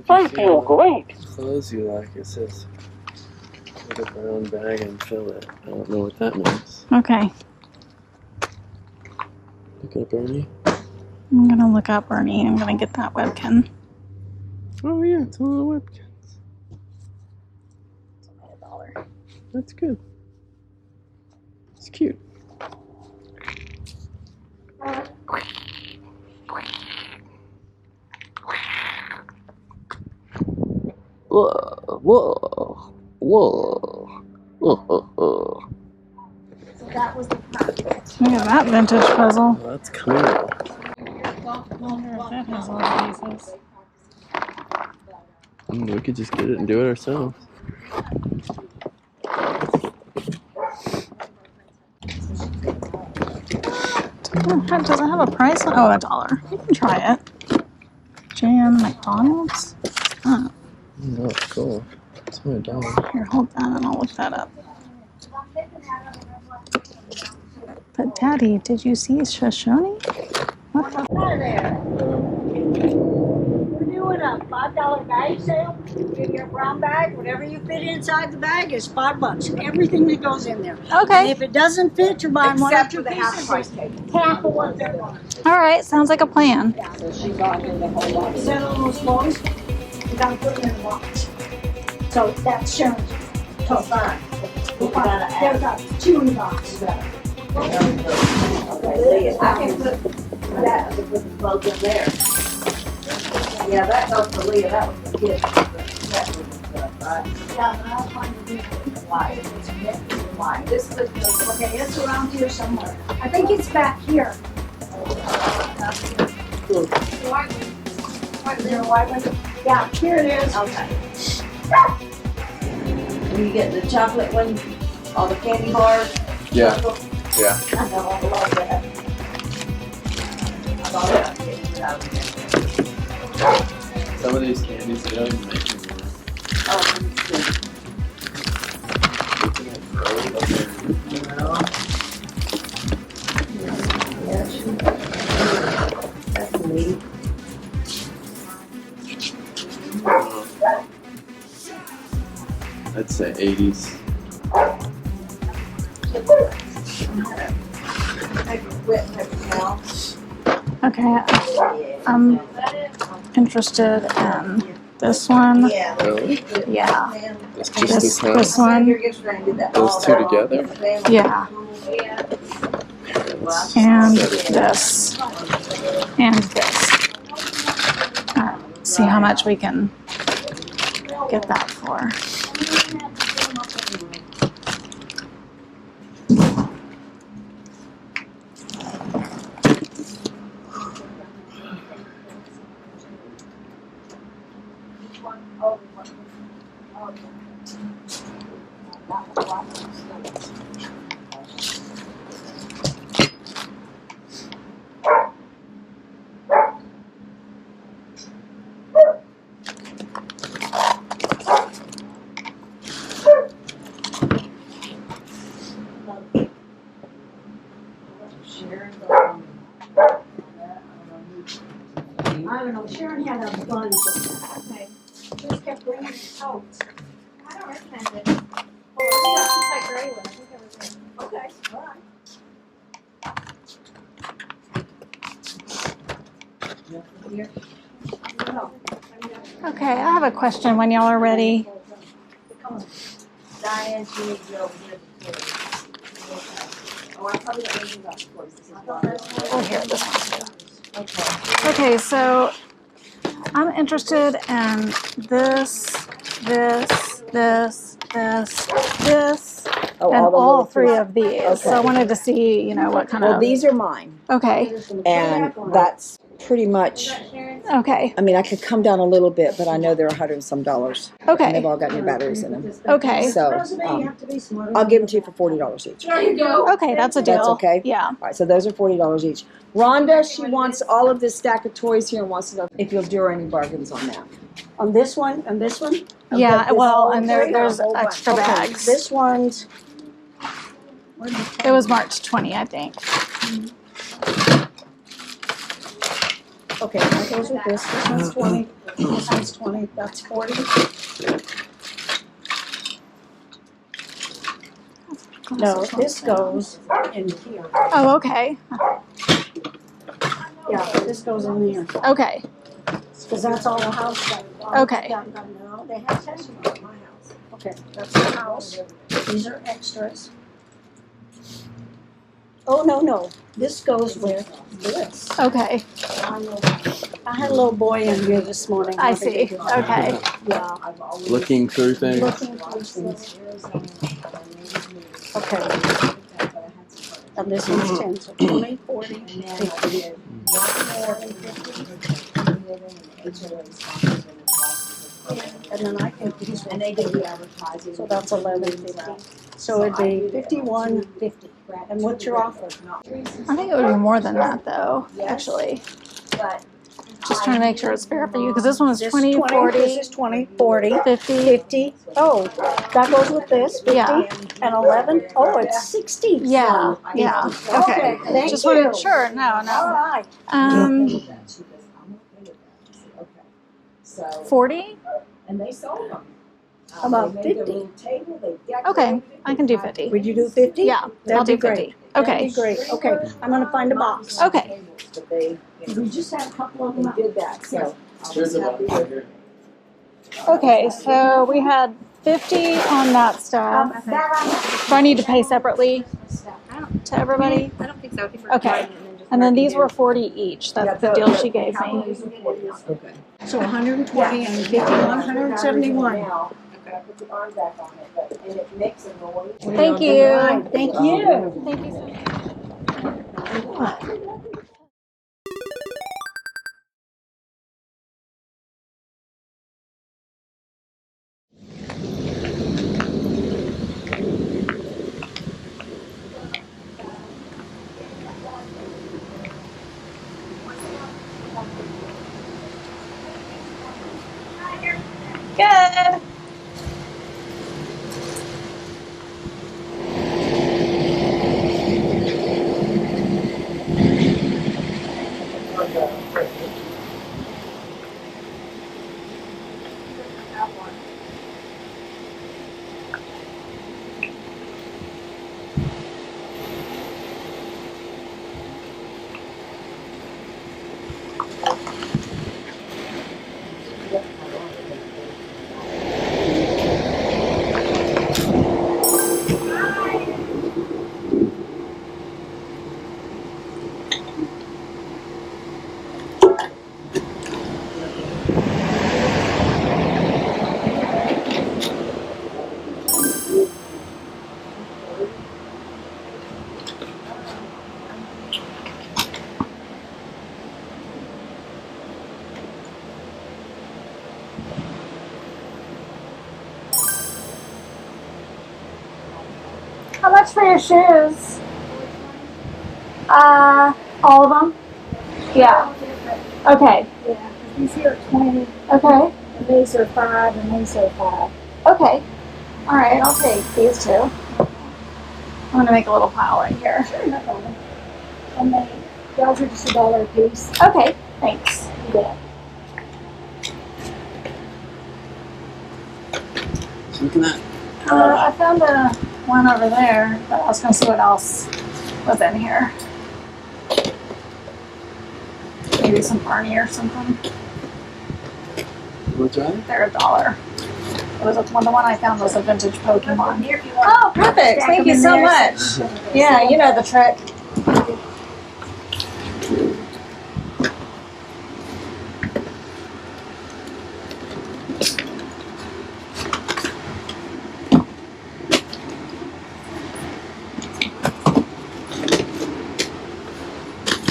I feel great. Clothes you like, it says put a brown bag and fill it. I don't know what that means. Okay. Look at Bernie. I'm gonna look up Bernie. I'm gonna get that webkin. Oh yeah, it's a little webkins. It's only $1. That's good. It's cute. Whoa, whoa, whoa, whoa. So that was the project. Look at that vintage puzzle. Oh, that's cool. I wonder if that has all the pieces. We could just get it and do it ourselves. Does it have a price? Oh, $1. You can try it. Jam McDonald's? Oh, Oh, that's cool. It's my dog. here, hold that and I'll look that up. But Daddy, did you see Shoshone? What the? Hi there. We're doing a $5 bag sale. Give you a brown bag. Whatever you fit inside the bag is $5. Everything that goes in there. And Okay. if it doesn't fit, you're buying one or Except two for the pieces. half price tag. Half of what they're buying. All right. Sounds like a plan. So she got her the whole lot. Is that all those clothes? You gotta put them in a box. So that's Sharon's. So fine. There's got 2 in the box. Okay, I can put that, I can put the clothes in there. Yeah, that goes for Leah, that was the kid. That was the stuff, right? Yeah, but I'll find the Why? Why? This is, Okay, it's around here somewhere. I think it's back here. Is there a white one? Yeah, here it is. okay. When you get the chocolate one, all the candy bars. Yeah. Yeah. I know, I love that. I bought it, I'm getting it out of there. Some of these candies, they don't even make anymore. Oh, it's good. That's neat. I'd say 80s. Okay. I'm interested in this one. Really? Yeah. It's just this house? This one. Those two together? Yeah. And this. And this. All right. See how much we can get that for. I don't know, Sharon had a bunch of them. Okay. She just kept bringing coats. I don't recognize it. Oh, I think that's just like gray one. I think that was it. Okay, all right. Okay, I have a question when y'all are ready. Diane, she needs to go over here. Oh, I probably don't need that clothes. This is why. Oh, here, this one's good. Okay. Okay, so I'm interested in this, Oh, and the all little 3 pieces. of these. Okay. So I wanted to see, you know, what kind Well, of. these are mine, Okay, and that's pretty much, okay, I mean, I could come down a little bit, but I know they're $100 and some. And they've okay, all got new batteries in them. okay. So, You have to be smart. I'll give them to you for $40 each. All There you go. Okay, that's a deal. That's okay? Yeah. right, so those are $40 each. Rhonda, she wants all of this stack of toys here and wants to know if you'll do any bargains on that. On this one, and this one? Yeah, This well, whole and thing or there's a whole bunch? extra Okay, bags. This one's It was March 20, I think. Okay, that goes with this. This one's 20. This one's 20. That's 40. No, this goes in here. Oh, okay. Yeah, this goes in here. Okay. Because that's all the house got. Okay. No, they have section on my house. Okay, that's the house. These are extras. Oh, no. This goes with this. Okay. I had a little boy in here this morning. I see. Okay. Yeah. Looking through things. Looking through things. Okay. And this one's 10, so 20, 40, 50. And then I think these ones, so that's 11.50. So it'd be 51.50. And what's your offer? I think it would be more than that, though, actually. Just trying to make sure it's fair for you, because this one was 20, 40, This is 20, 40, 50. 50. Oh, that goes with this, 50, Yeah. and 11. Oh, it's 60. Yeah, yeah. Okay. Thank Just you. wanted, sure, no. All right. 40? And they sold them. About 50. Okay, I can do 50. Would you do 50? Yeah, I'll That'd do be great. 50. That'd Okay. be great. Okay, I'm gonna find a box. Okay. We just had a couple of They them. did that, so. There's a box right here. Okay, so we had 50 on that stuff. Do I need to pay separately to everybody? I don't think so. I think we're Okay. fine, And then marking these it. were 40 each. That's the deal she gave me. Okay. So 120 and 51, 171. Put the arm back on it, but, and it makes a noise. Thank you. All right, thank you. Thank you so much. Good. How much for your shoes? All of them? Yeah. Okay. Yeah, these here are 20, Okay. and these are 5, and these are 5. Okay. All right, I'll take these two. I'm gonna make a little pile right here. Sure, no problem. And they, those are just $1 a piece. Okay, thanks. Yeah. Looking at. I found one over there, but I was gonna see what else was in here. Maybe some Barney or something. What's that? They're $1. It was the one I found was a vintage Pokemon. Here if you want. Oh, perfect! Thank you so much. Yeah, you know the trick.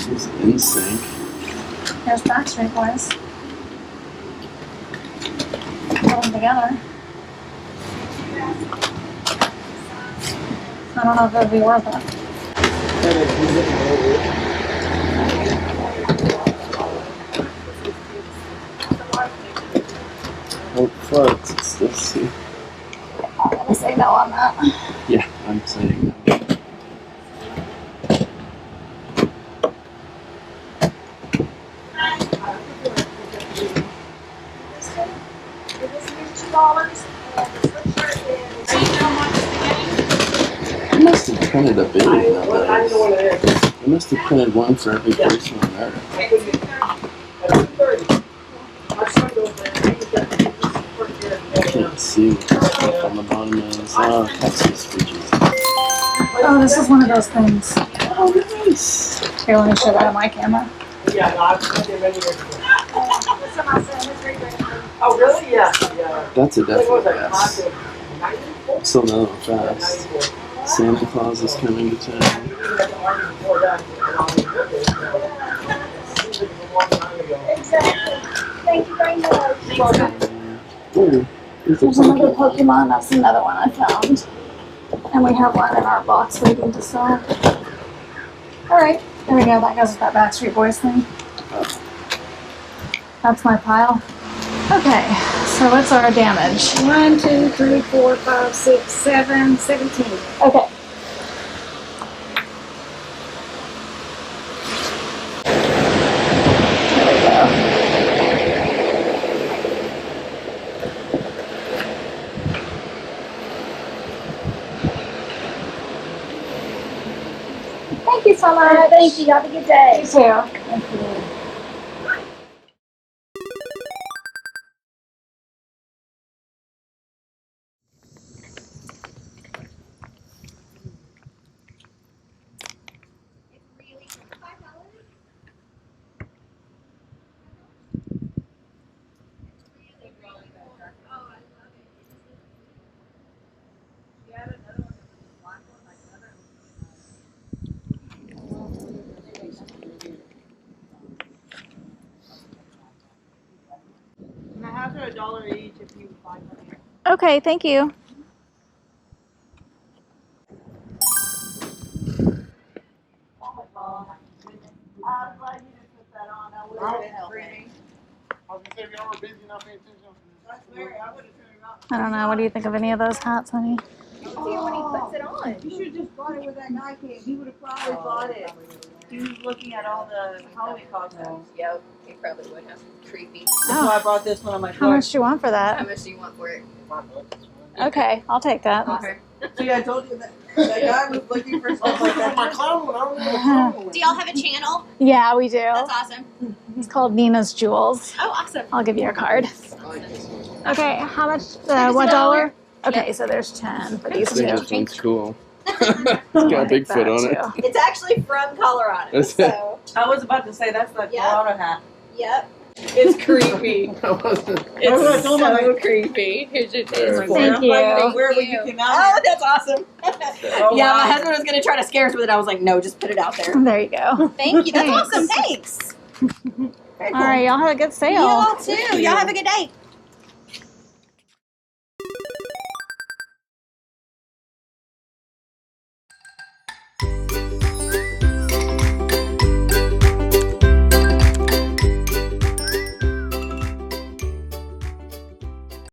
It's in sync. Here's Backstreet Boys. Put them together. I don't know if it would be worth it. Oh, fuck. Let's see. I'm gonna say no on that. Yeah, I'm saying no. printed a billion of those. They must have printed one for every person on Earth. I can't see what the stuff on the bottom is. Oh, Texas Fridges. Oh, this is one of those things. Oh, nice. Here, let me show that on my camera. Oh, really? Yeah. Yeah. That's a definite yes. Still another one fast. Santa Claus is coming to town. Thank you very much. Ooh, There's another Pokemon. That's another one I found. And we have one in our box waiting to sell. Alright, there we go. That goes with that Backstreet Boys thing. That's my pile. Okay, so what's our damage? 1, 2, 3, 4, 5, 6, 7, 17. Okay. There we go. Thank you so much. Thank you. Have a good day. You too. Thank you. And I have her $1 each if you buy them. Okay, thank you. I'm glad you didn't put that on. That would have been helpful. I was gonna say, if y'all were busy not paying attention. I swear, I would have turned it off. I don't know. What do you think of any of those hats, honey? See when he puts it on. You should have just bought it with that guy came. He would have probably bought it. He was looking at all the Halloween costumes. Yep, he probably would have. Creepy. That's why I bought this one on my How much do you want for How that? much do you want for it? Okay, I'll take that. Okay. See, I told you that guy was looking for stuff like My that. clown one, I don't know what clown one. Do y'all have a channel? Yeah, we do. That's awesome. It's called Nina's Jewels. Oh, awesome. I'll give you a card. I like this one. Okay, how much? What dollar? Okay, so there's 10 for these I think two. this one's cool. It's got Bigfoot on it. It's actually from Colorado. That's it. So, I was about to say that's the Yeah. Colorado hat. yep. It's creepy. That wasn't. It's so creepy. Here's your Very taste. cool. Thank you. Where would you came out? Oh, that's awesome. Oh, Yeah, wow. my husband was going to try to scare us with it. I was like, no, just put it out there. There you go. Thank you. That's Thanks. awesome. Thanks. Very All right, y'all have a good sale. Y'all too. Y'all have a good day.